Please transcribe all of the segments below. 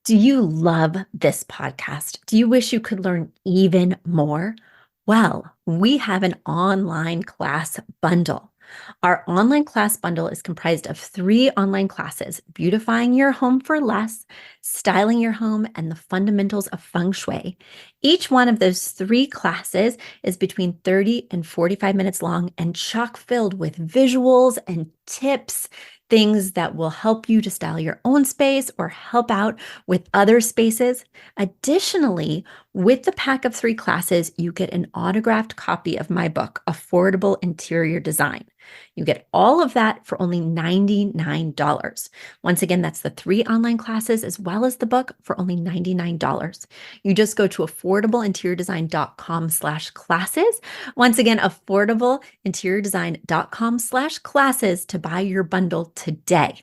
Do you love this podcast? Do you wish you could learn even more? Well, we have an online class bundle. Our online class bundle is comprised of 3 online classes: beautifying your home for less, styling your home, and the fundamentals of feng shui. Each one of those 3 classes is between 30 and 45 minutes long and chock filled with visuals and tips, things that will help you to style your own space or help out with other spaces. Additionally, with the pack of 3 classes, you get an autographed copy of my book, Affordable Interior Design. You get all of that for only $99. Once again, that's the 3 online classes as well as the book for only $99. You just go to affordableinteriordesign.com/classes. Once again, affordableinteriordesign.com/classes to buy your bundle today.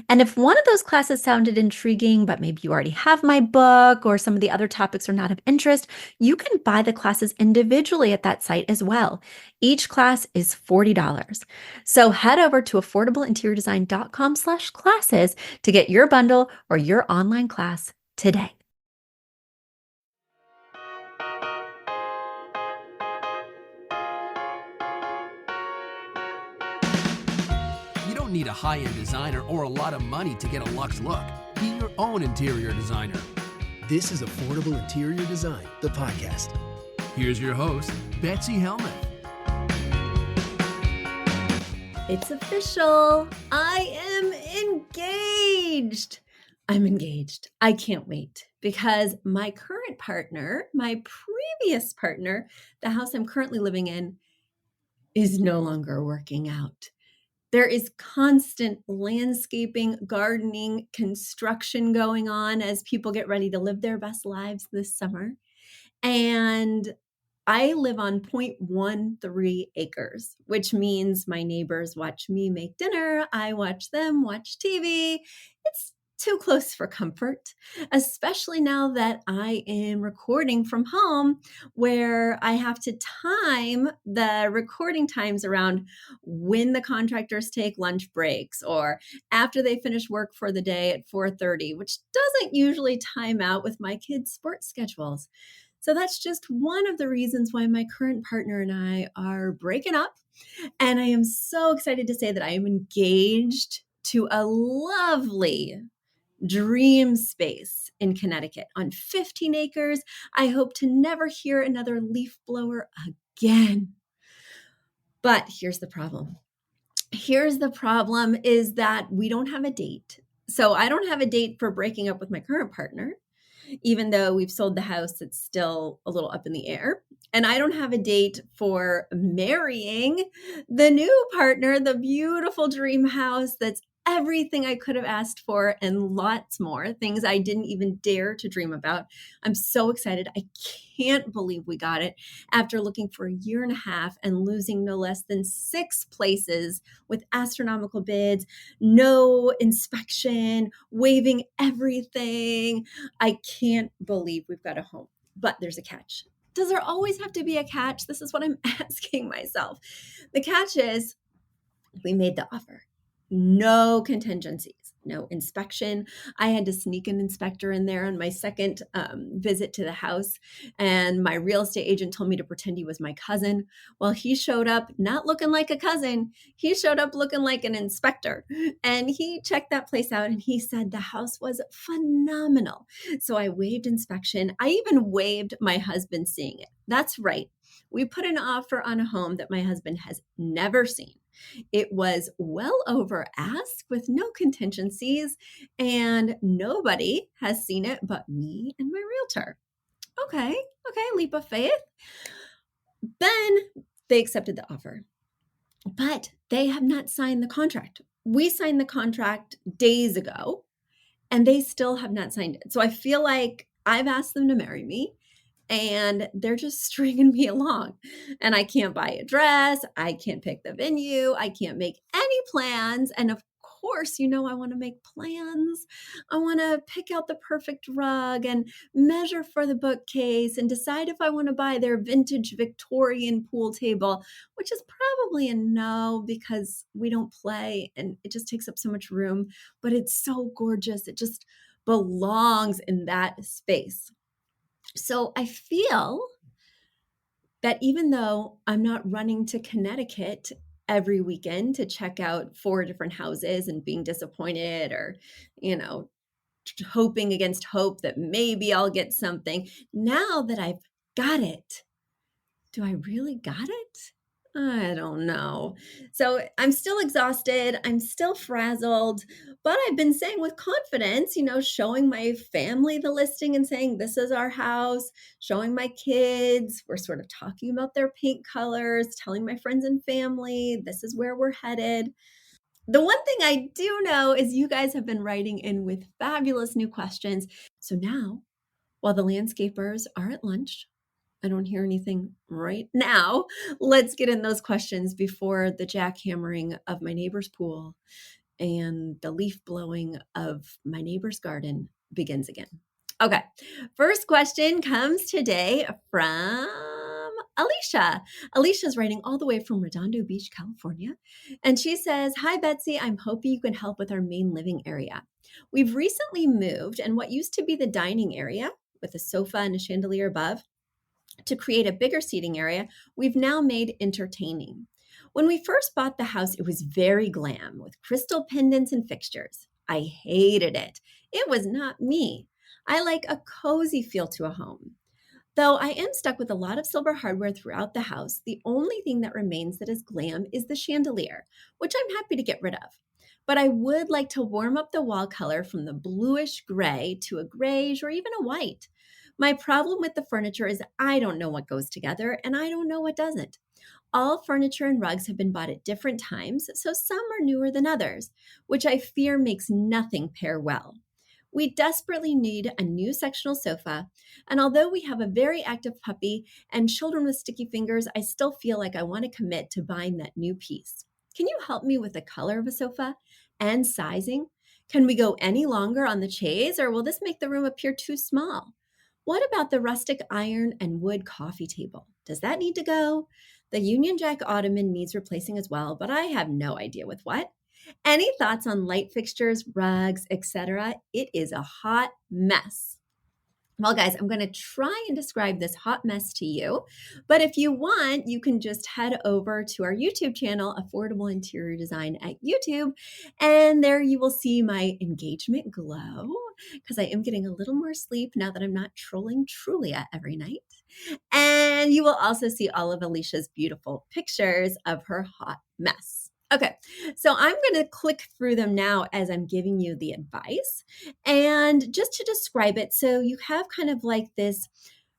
And if one of those classes sounded intriguing, but maybe you already have my book or some of the other topics are not of interest, you can buy the classes individually at that site as well. Each class is $40. So head over to affordableinteriordesign.com/classes to get your bundle or your online class today. You don't need a high-end designer or a lot of money to get a luxe look. Be your own interior designer. This is Affordable Interior Design, the podcast. Here's your host, Betsy Helmuth. It's official. I am engaged. I'm engaged. I can't wait because my current partner, my previous partner, the house I'm currently living in, is no longer working out. There is constant landscaping, gardening, construction going on as people get ready to live their best lives this summer. And I live on 0.13 acres, which means my neighbors watch me make dinner. I watch them watch TV. It's too close for comfort, especially now that I am recording from home, where I have to time the recording times around when the contractors take lunch breaks or after they finish work for the day at 4:30, which doesn't usually time out with my kids' sports schedules. So that's just one of the reasons why my current partner and I are breaking up. And I am so excited to say that I am engaged to a lovely dream space in Connecticut on 15 acres. I hope to never hear another leaf blower again. But here's the problem. Here's the problem is that we don't have a date. So I don't have a date for breaking up with my current partner. Even though we've sold the house, it's still a little up in the air. And I don't have a date for marrying the new partner, the beautiful dream house that's everything I could have asked for and lots more, things I didn't even dare to dream about. I'm so excited. I can't believe we got it after looking for a year and a half and losing no less than 6 places with astronomical bids, no inspection, waiving everything. I can't believe we've got a home, but there's a catch. Does there always have to be a catch? This is what I'm asking myself. The catch is we made the offer. No contingencies, no inspection. I had to sneak an inspector in there on my second visit to the house. And my real estate agent told me to pretend he was my cousin. Well, he showed up not looking like a cousin. He showed up looking like an inspector. And he checked that place out and he said the house was phenomenal. So I waived inspection. I even waived my husband seeing it. That's right. We put an offer on a home that my husband has never seen. It was well over ask with no contingencies, and nobody has seen it but me and my realtor. Okay, leap of faith. Then they accepted the offer, but they have not signed the contract. We signed the contract days ago, and they still have not signed it. So I feel like I've asked them to marry me and they're just stringing me along. And I can't buy a dress. I can't pick the venue. I can't make any plans. And of course, I want to make plans. I want to pick out the perfect rug and measure for the bookcase and decide if I want to buy their vintage Victorian pool table, which is probably a no because we don't play and it just takes up so much room, but it's so gorgeous. It just belongs in that space. So I feel that even though I'm not running to Connecticut every weekend to check out 4 different houses and being disappointed or, you know, hoping against hope that maybe I'll get something, now that I've got it, do I really got it? I don't know. So I'm still exhausted. I'm still frazzled, but I've been saying with confidence, showing my family the listing and saying, this is our house, showing my kids. We're sort of talking about their paint colors, telling my friends and family, this is where we're headed. The one thing I do know is you guys have been writing in with fabulous new questions. So now, while the landscapers are at lunch, I don't hear anything right now. Let's get in those questions before the jackhammering of my neighbor's pool and the leaf blowing of my neighbor's garden begins again. Okay, first question comes today from Alicia. Alicia's writing all the way from Redondo Beach, California. And she says, hi, Betsy. I'm hoping you can help with our main living area. We've recently moved, and what used to be the dining area with a sofa and a chandelier above, to create a bigger seating area, we've now made entertaining. When we first bought the house, it was very glam with crystal pendants and fixtures. I hated it. It was not me. I like a cozy feel to a home. Though I am stuck with a lot of silver hardware throughout the house, the only thing that remains that is glam is the chandelier, which I'm happy to get rid of. But I would like to warm up the wall color from the bluish gray to a grayish or even a white. My problem with the furniture is I don't know what goes together and I don't know what doesn't. All furniture and rugs have been bought at different times, so some are newer than others, which I fear makes nothing pair well. We desperately need a new sectional sofa, and although we have a very active puppy and children with sticky fingers, I still feel like I want to commit to buying that new piece. Can you help me with the color of a sofa and sizing? Can we go any longer on the chaise, or will this make the room appear too small? What about the rustic iron and wood coffee table? Does that need to go? The Union Jack ottoman needs replacing as well, but I have no idea with what. Any thoughts on light fixtures, rugs, etc.? It is a hot mess. Well, guys, I'm going to try and describe this hot mess to you. But if you want, you can just head over to our YouTube channel, Affordable Interior Design at YouTube. And there you will see my engagement glow because I am getting a little more sleep now that I'm not trolling Trulia every night. And you will also see all of Alicia's beautiful pictures of her hot mess. Okay, so I'm going to click through them now as I'm giving you the advice. And just to describe it, so you have kind of like this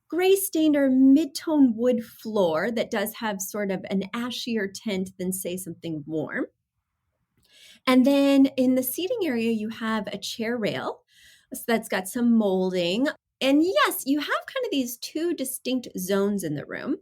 gray stained or mid-tone wood floor that does have sort of an ashier tint than, say, something warm. And then in the seating area, you have a chair rail that's got some molding. And yes, you have kind of these two distinct zones in the room.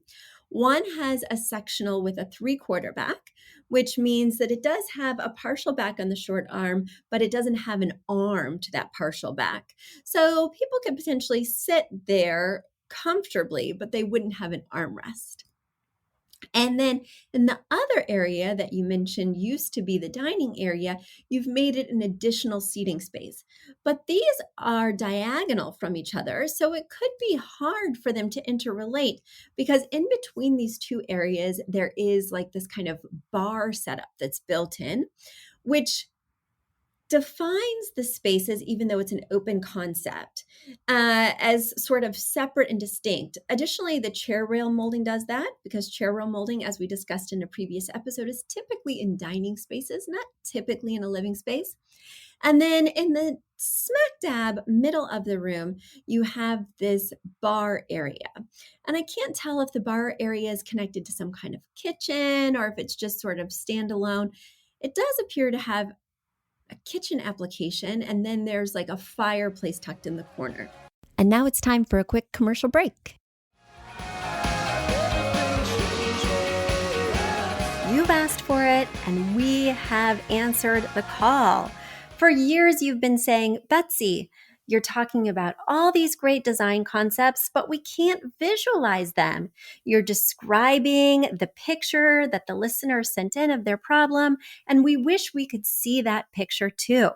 One has a sectional with a 3/4 back, which means that it does have a partial back on the short arm, but it doesn't have an arm to that partial back. So people could potentially sit there comfortably, but they wouldn't have an armrest. And then in the other area that you mentioned used to be the dining area, you've made it an additional seating space. But these are diagonal from each other, so it could be hard for them to interrelate because in between these two areas, there is like this kind of bar setup that's built in, which defines the spaces, even though it's an open concept, as sort of separate and distinct. Additionally, the chair rail molding does that because chair rail molding, as we discussed in a previous episode, is typically in dining spaces, not typically in a living space. And then in the smack dab middle of the room, you have this bar area. And I can't tell if the bar area is connected to some kind of kitchen or if it's just sort of standalone. It does appear to have a kitchen application, and then there's like a fireplace tucked in the corner. And now it's time for a quick commercial break. You've asked for it, and we have answered the call. For years, you've been saying, Betsy, you're talking about all these great design concepts, but we can't visualize them. You're describing the picture that the listener sent in of their problem, and we wish we could see that picture too.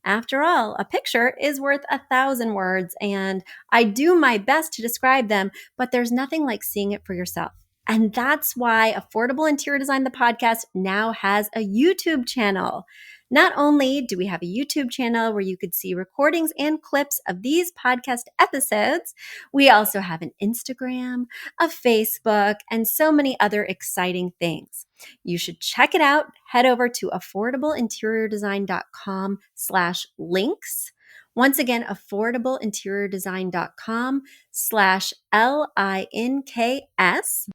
After all, a picture is worth 1,000 words, and I do my best to describe them, but there's nothing like seeing it for yourself. And that's why Affordable Interior Design, the podcast, now has a YouTube channel. Not only do we have a YouTube channel where you could see recordings and clips of these podcast episodes, we also have an Instagram, a Facebook, and so many other exciting things. You should check it out. Head over to affordableinteriordesign.com/links. Once again, affordableinteriordesign.com/LINKS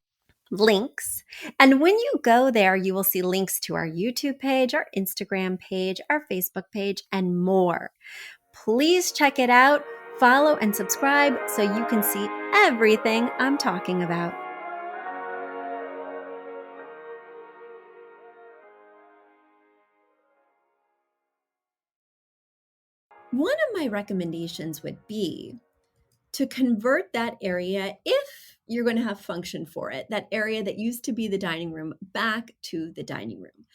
links. And when you go there, you will see links to our YouTube page, our Instagram page, our Facebook page, and more. Please check it out, follow and subscribe so you can see everything I'm talking about. One of my recommendations would be to convert that area, if you're going to have function for it, that area that used to be the dining room, back to the dining room.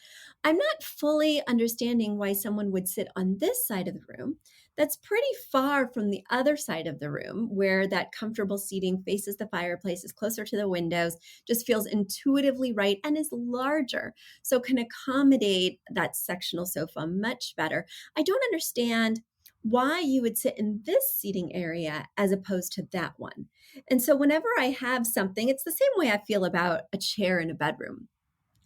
I'm not fully understanding why someone would sit on this side of the room. That's pretty far from the other side of the room, where that comfortable seating faces the fireplace, is closer to the windows, just feels intuitively right, and is larger, so can accommodate that sectional sofa much better. I don't understand why you would sit in this seating area as opposed to that one. And so whenever I have something, it's the same way I feel about a chair in a bedroom.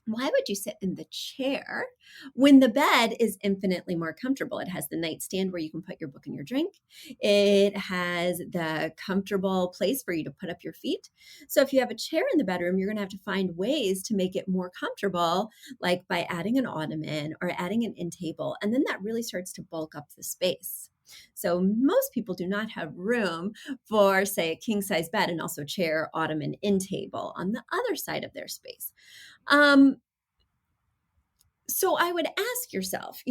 Why would you sit in the chair when the bed is infinitely more comfortable? It has the nightstand where you can put your book and your drink. It has the comfortable place for you to put up your feet. So if you have a chair in the bedroom, you're going to have to find ways to make it more comfortable, like by adding an ottoman or adding an end table. And then that really starts to bulk up the space. So most people do not have room for, say, a king size bed and also chair, ottoman, end table on the other side of their space. So I would ask yourself,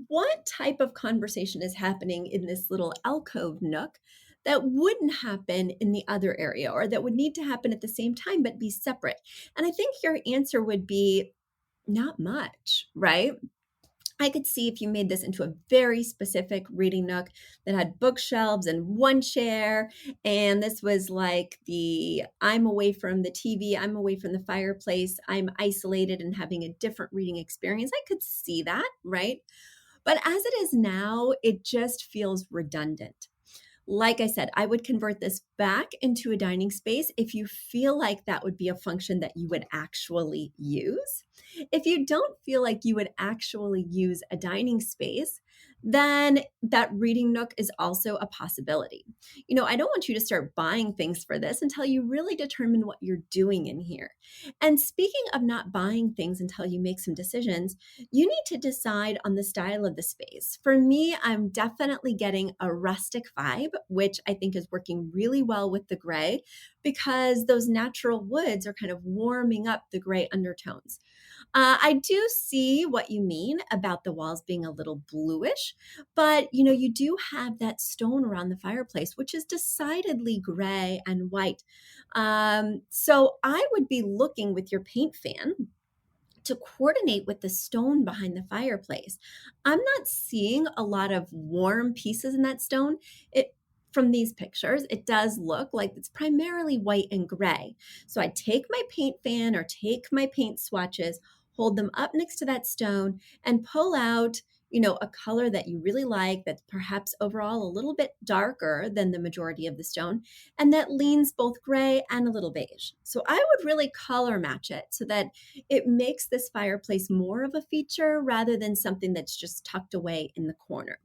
what type of conversation is happening in this little alcove nook that wouldn't happen in the other area, or that would need to happen at the same time but be separate? And I think your answer would be not much, right? I could see if you made this into a very specific reading nook that had bookshelves and one chair, and this was like I'm away from the TV, I'm away from the fireplace, I'm isolated and having a different reading experience. I could see that, right? But as it is now, it just feels redundant. Like I said, I would convert this back into a dining space if you feel like that would be a function that you would actually use. If you don't feel like you would actually use a dining space, then that reading nook is also a possibility. I don't want you to start buying things for this until you really determine what you're doing in here. And speaking of not buying things until you make some decisions, you need to decide on the style of the space. For me, I'm definitely getting a rustic vibe, which I think is working really well with the gray, because those natural woods are kind of warming up the gray undertones. I do see what you mean about the walls being a little bluish, but you do have that stone around the fireplace, which is decidedly gray and white. So I would be looking with your paint fan to coordinate with the stone behind the fireplace. I'm not seeing a lot of warm pieces in that stone. From these pictures, it does look like it's primarily white and gray. So I take my paint fan or take my paint swatches, hold them up next to that stone, and pull out a color that you really like, that's perhaps overall a little bit darker than the majority of the stone, and that leans both gray and a little beige. So I would really color match it so that it makes this fireplace more of a feature rather than something that's just tucked away in the corner.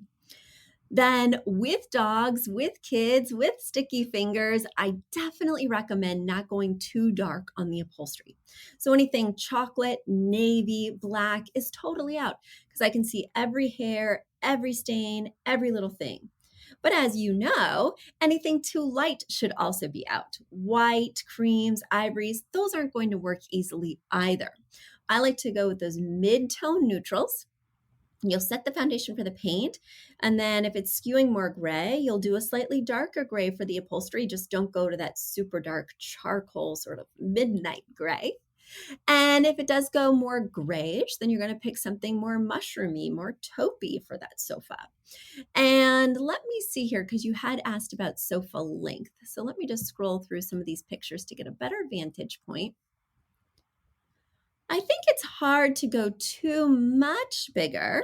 Then with dogs, with kids, with sticky fingers, I definitely recommend not going too dark on the upholstery. So anything chocolate, navy, black is totally out, because I can see every hair, every stain, every little thing. But as you know, anything too light should also be out. White, creams, ivories, those aren't going to work easily either. I like to go with those mid-tone neutrals. You'll set the foundation for the paint, and then if it's skewing more gray, you'll do a slightly darker gray for the upholstery. Just don't go to that super dark charcoal sort of midnight gray. And if it does go more grayish, then you're going to pick something more mushroomy, more taupey for that sofa. And let me see here, because you had asked about sofa length. So let me just scroll through some of these pictures to get a better vantage point. I think it's hard to go too much bigger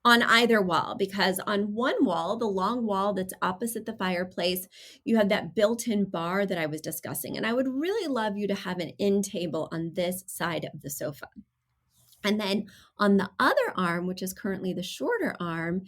on either wall, because on one wall, the long wall that's opposite the fireplace, you have that built-in bar that I was discussing. And I would really love you to have an end table on this side of the sofa. And then on the other arm, which is currently the shorter arm,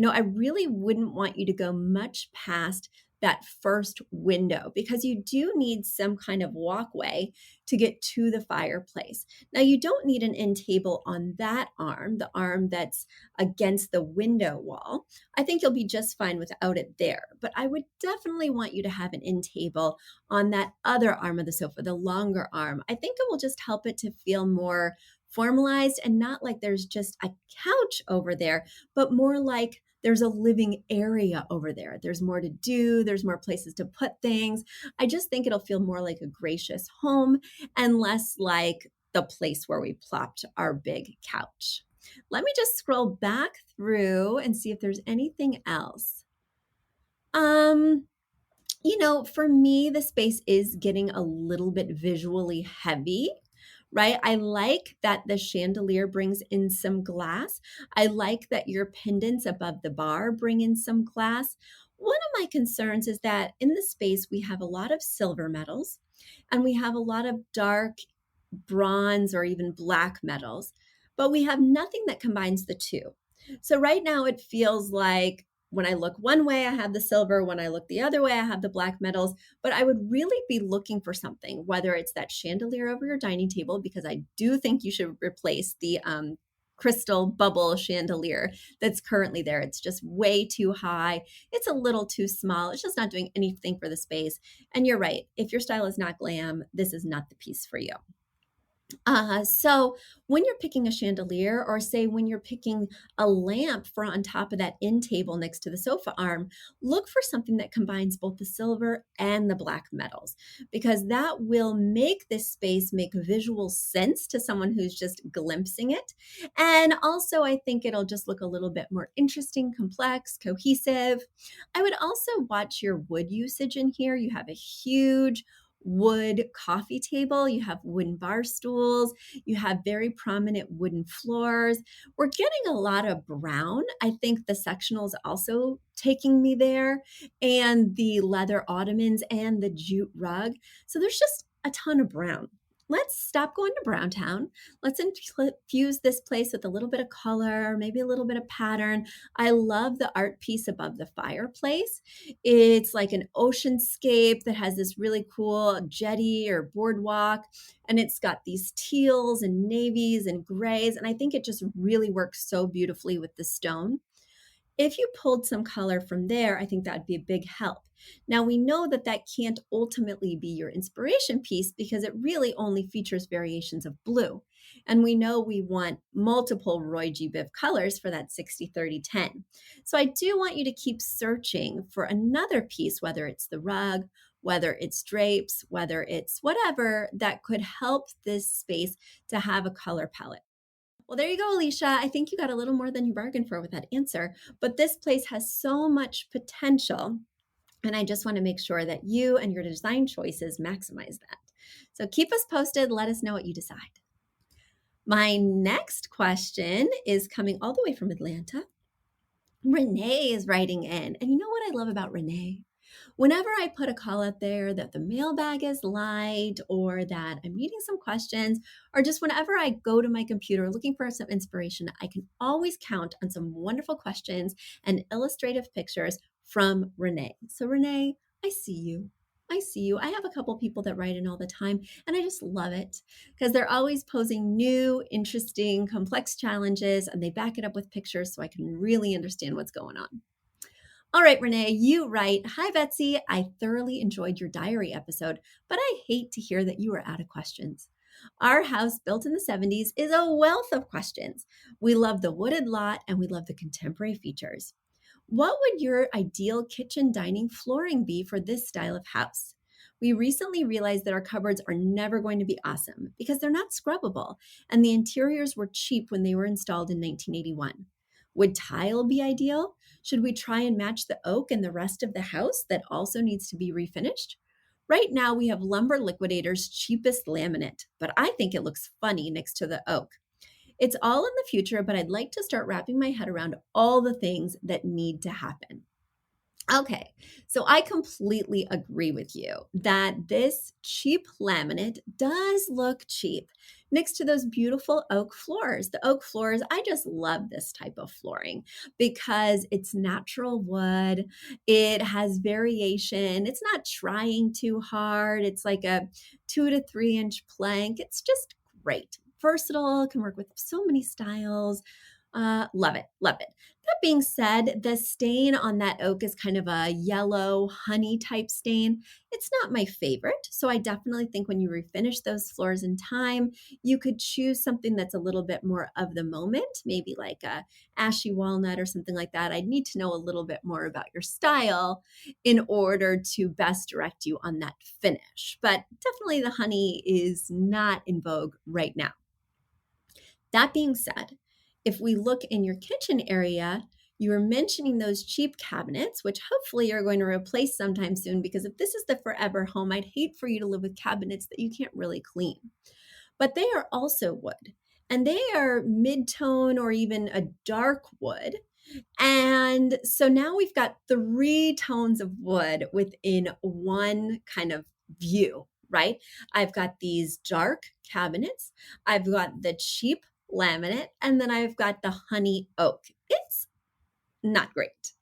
I really wouldn't want you to go much past that first window, because you do need some kind of walkway to get to the fireplace. Now, you don't need an end table on that arm, the arm that's against the window wall. I think you'll be just fine without it there. But I would definitely want you to have an end table on that other arm of the sofa, the longer arm. I think it will just help it to feel more formalized and not like there's just a couch over there, but more like there's a living area over there. There's more to do. There's more places to put things. I just think it'll feel more like a gracious home and less like the place where we plopped our big couch. Let me just scroll back through and see if there's anything else. For me, the space is getting a little bit visually heavy, right? I like that the chandelier brings in some glass. I like that your pendants above the bar bring in some glass. One of my concerns is that in the space, we have a lot of silver metals and we have a lot of dark bronze or even black metals, but we have nothing that combines the two. So right now it feels like when I look one way, I have the silver. When I look the other way, I have the black metals. But I would really be looking for something, whether it's that chandelier over your dining table, because I do think you should replace the crystal bubble chandelier that's currently there. It's just way too high. It's a little too small. It's just not doing anything for the space. And you're right. If your style is not glam, this is not the piece for you. So when you're picking a chandelier, or say when you're picking a lamp for on top of that end table next to the sofa arm, look for something that combines both the silver and the black metals, because that will make this space make visual sense to someone who's just glimpsing it. And also, I think it'll just look a little bit more interesting, complex, cohesive. I would also watch your wood usage in here. You have a huge wood coffee table, you have wooden bar stools, you have very prominent wooden floors. We're getting a lot of brown. I think the sectional is also taking me there, and the leather ottomans and the jute rug. So there's just a ton of brown. Let's stop going to Brown Town. Let's infuse this place with a little bit of color, maybe a little bit of pattern. I love the art piece above the fireplace. It's like an oceanscape that has this really cool jetty or boardwalk, and it's got these teals and navies and grays, and I think it just really works so beautifully with the stone. If you pulled some color from there, I think that'd be a big help. Now, we know that that can't ultimately be your inspiration piece because it really only features variations of blue. And we know we want multiple Roy G. Biv colors for that 60-30-10. So I do want you to keep searching for another piece, whether it's the rug, whether it's drapes, whether it's whatever that could help this space to have a color palette. Well, there you go, Alicia. I think you got a little more than you bargained for with that answer, but this place has so much potential, and I just want to make sure that you and your design choices maximize that. So keep us posted. Let us know what you decide. My next question is coming all the way from Atlanta. Renee is writing in, and you know what I love about Renee? Whenever I put a call out there that the mailbag is light, or that I'm needing some questions, or just whenever I go to my computer looking for some inspiration, I can always count on some wonderful questions and illustrative pictures from Renee. So Renee, I see you. I see you. I have a couple people that write in all the time, and I just love it because they're always posing new, interesting, complex challenges, and they back it up with pictures so I can really understand what's going on. All right, Renee, you write, "Hi, Betsy. I thoroughly enjoyed your diary episode, but I hate to hear that you are out of questions. Our house, built in the 70s, is a wealth of questions. We love the wooded lot and we love the contemporary features. What would your ideal kitchen dining flooring be for this style of house? We recently realized that our cupboards are never going to be awesome because they're not scrubbable, and the interiors were cheap when they were installed in 1981. Would tile be ideal? Should we try and match the oak and the rest of the house that also needs to be refinished? Right now, we have Lumber Liquidator's cheapest laminate, but I think it looks funny next to the oak. It's all in the future, but I'd like to start wrapping my head around all the things that need to happen. Okay, so I completely agree with you that this cheap laminate does look cheap next to those beautiful oak floors. The oak floors, I just love this type of flooring because it's natural wood. It has variation. It's not trying too hard. It's like a 2 to 3 inch plank. It's just great. Versatile, can work with so many styles. Love it, love it. That being said, the stain on that oak is kind of a yellow honey type stain. It's not my favorite, so I definitely think when you refinish those floors in time, you could choose something that's a little bit more of the moment, maybe like a ashy walnut or something like that. I'd need to know a little bit more about your style in order to best direct you on that finish. But definitely the honey is not in vogue right now. That being said, if we look in your kitchen area, you were mentioning those cheap cabinets, which hopefully you're going to replace sometime soon, because if this is the forever home, I'd hate for you to live with cabinets that you can't really clean. But they are also wood, and they are mid-tone or even a dark wood. And so now we've got 3 tones of wood within one kind of view, right? I've got these dark cabinets, I've got the cheap laminate, and then I've got the honey oak. It's not great.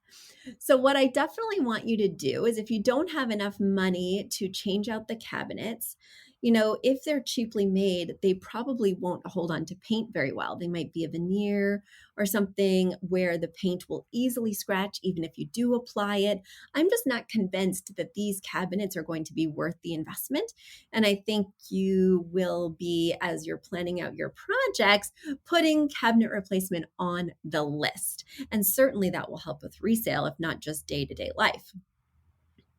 So, what I definitely want you to do is if you don't have enough money to change out the cabinets, if they're cheaply made, they probably won't hold on to paint very well. They might be a veneer or something where the paint will easily scratch even if you do apply it. I'm just not convinced that these cabinets are going to be worth the investment. And I think you will be, as you're planning out your projects, putting cabinet replacement on the list. And certainly that will help with resale, if not just day-to-day life.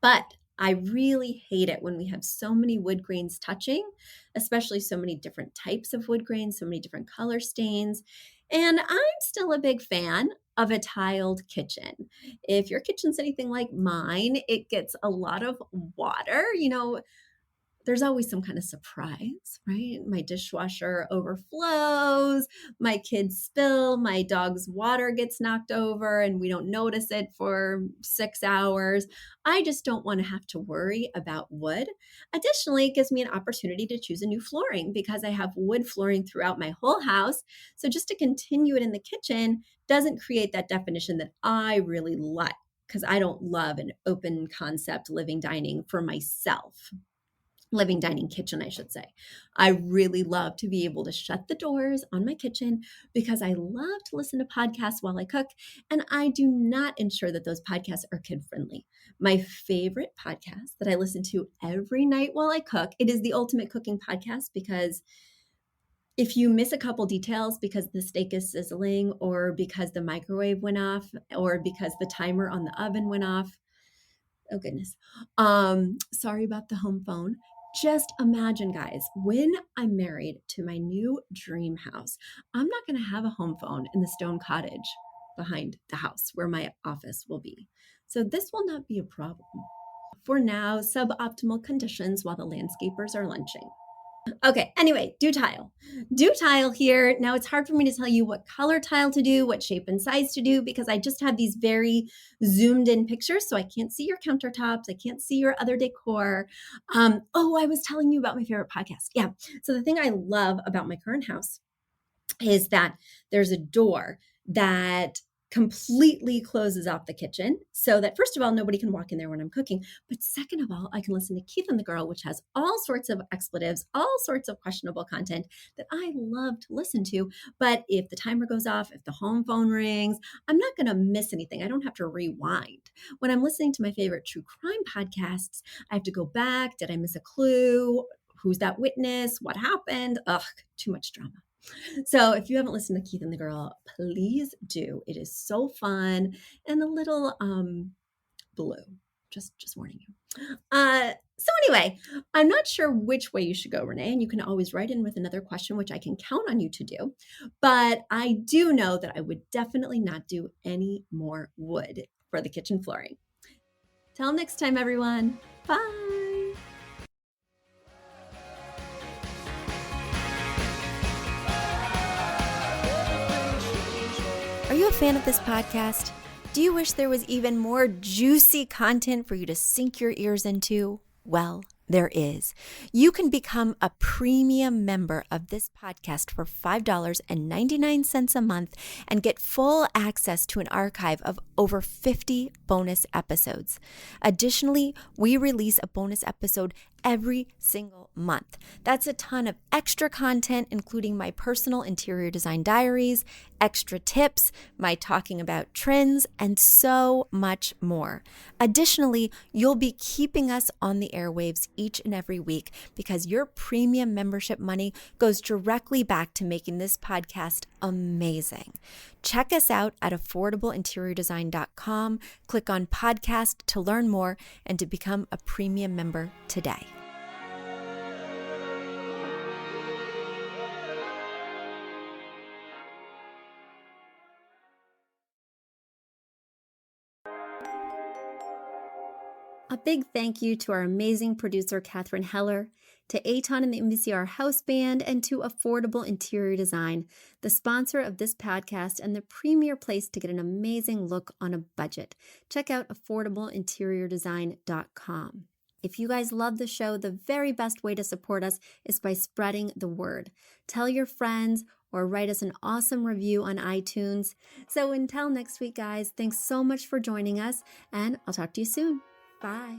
But I really hate it when we have so many wood grains touching, especially so many different types of wood grains, so many different color stains. And I'm still a big fan of a tiled kitchen. If your kitchen's anything like mine, it gets a lot of water. There's always some kind of surprise, right? My dishwasher overflows, my kids spill, my dog's water gets knocked over, and we don't notice it for 6 hours. I just don't want to have to worry about wood. Additionally, it gives me an opportunity to choose a new flooring because I have wood flooring throughout my whole house. So just to continue it in the kitchen doesn't create that definition that I really like because I don't love an open concept living dining for myself. Living dining kitchen, I should say. I really love to be able to shut the doors on my kitchen because I love to listen to podcasts while I cook, and I do not ensure that those podcasts are kid friendly. My favorite podcast that I listen to every night while I cook, it is the Ultimate Cooking Podcast because if you miss a couple details because the steak is sizzling or because the microwave went off or because the timer on the oven went off, oh goodness. Sorry about the home phone. Just imagine, guys, when I'm married to my new dream house, I'm not going to have a home phone in the stone cottage behind the house where my office will be. So this will not be a problem. For now, suboptimal conditions while the landscapers are lunching. Okay, anyway, do tile. Do tile here. Now it's hard for me to tell you what color tile to do, what shape and size to do, because I just have these very zoomed in pictures, so I can't see your countertops. I can't see your other decor. I was telling you about my favorite podcast. Yeah, so the thing I love about my current house is that there's a door that completely closes off the kitchen so that first of all, nobody can walk in there when I'm cooking. But second of all, I can listen to Keith and the Girl, which has all sorts of expletives, all sorts of questionable content that I love to listen to. But if the timer goes off, if the home phone rings, I'm not going to miss anything. I don't have to rewind. When I'm listening to my favorite true crime podcasts, I have to go back. Did I miss a clue? Who's that witness? What happened? Ugh, too much drama. So if you haven't listened to Keith and the Girl, please do. It is so fun and a little blue. Just warning you. So anyway, I'm not sure which way you should go, Renee, and you can always write in with another question, which I can count on you to do. But I do know that I would definitely not do any more wood for the kitchen flooring. Till next time, everyone. Bye. Are you a fan of this podcast? Do you wish there was even more juicy content for you to sink your ears into? Well, there is. You can become a premium member of this podcast for $5.99 a month and get full access to an archive of over 50 bonus episodes. Additionally, we release a bonus episode every single month. That's a ton of extra content, including my personal interior design diaries, extra tips, my talking about trends, and so much more. Additionally, you'll be keeping us on the airwaves each and every week because your premium membership money goes directly back to making this podcast amazing. Check us out at affordableinteriordesign.com. Click on podcast to learn more and to become a premium member today. A big thank you to our amazing producer, Catherine Heller, to Aton and the MVCR House Band, and to Affordable Interior Design, the sponsor of this podcast and the premier place to get an amazing look on a budget. Check out affordableinteriordesign.com. If you guys love the show, the very best way to support us is by spreading the word. Tell your friends or write us an awesome review on iTunes. So until next week, guys, thanks so much for joining us, and I'll talk to you soon. Bye.